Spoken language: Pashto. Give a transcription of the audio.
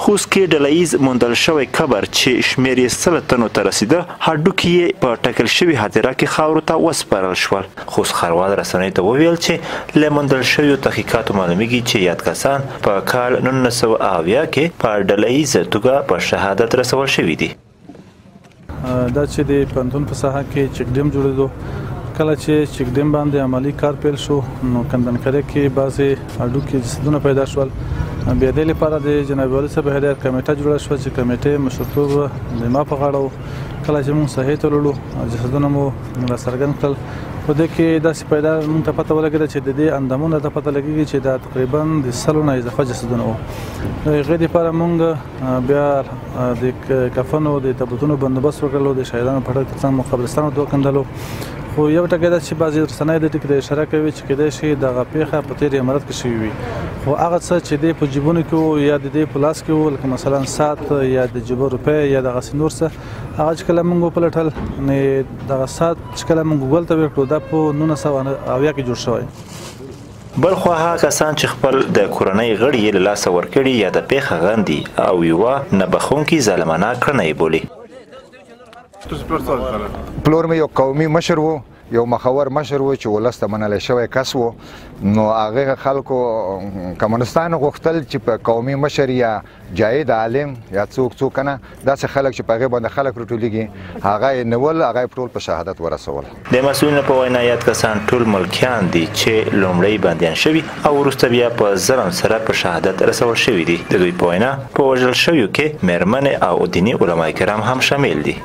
خوست کې ډلهییز موندل شوی قبر چې شمېر یې 100 تنو ته رسیده هډوکي یې په ټاکل شوي هدیره کې خاورو ته وسپارل شول. خوست ښاروال رسنیو ته وویل چې له موندل شویو تحقیقاتو معلومیږي چې یاد کسان په کال 1970 کې په ډلهییزه توګه په شهادت رسول شوي دي. دا چې د پوهنتون په ساحه کې چک ډیم جوړېدو، کله چې چک ډیم باندې عملی کار پیل شو نو کندنکرۍ کې بعضې هډوکي جسدونه پیدا شول. بیا دې لپاره د جناب والي صاحب هدایت کمیټه جوړه شوه چې کمیټې مشرتوب د ما په غاړه و. کله چې موږ ساحې ته لاړو جسدونه مو راڅرګند کړل. په دې کې داسې پیدا موږ ته پته ولګېده چې د دې اندامونو ته پته لګېږي چې دا تقریبا د 100 نه اضافه جسدونه وو. د هغې دپاره موږ بیا د کفنو د تابوتونو بندوبست وکړلو، د شهیدانو په ډګر ترڅنګ مو قبرستانو ته وکندلو. خو یو ټکی دا چې بعضې رسنۍ دې ټکي ته اشاره کوي چې کیدای شي دغه پیښه په تېر امارت کې شوې وي، خو هغه څه چې دې په جیبونو کې وو یا د دې په لاس کې وو لکه مثلا ساعت یا د جیبه روپۍ یا دغسې نور څه، هغه چې کله موږ وپلټل نو دغه ساعت چې کله موږ ګوګل ته وکړو دا په 1970 کې جوړ شوی. بل خو هغه کسان چې خپل د کورنۍ غړي یې له لاسه ورکړي یا د پیښه غندي او یوه نه بخښونکي ظالمانه کړنه یې بولي. پلور مې یو قومي مشر و، یو مخور مشر و چې ولس ته منلی شوی کس و. نو هغه خلکو کمونستانو غوښتل چې په قومي مشر یا جاید عالم یا څوک نه داسې خلک چې په هغې باندې خلک راټولېږي هغه یې نیول، هغه یې ټول په شهادت ورسول. د مسؤلینو په وینا یاد کسان ټول ملکیان دي چې لومړی بندیان شوي او وروسته بیا په ظلم سره په شهادت رسول شوي دي. د دوی په وینا په وژل شویو کې میرمنې او دیني علما کرام هم شامل دي.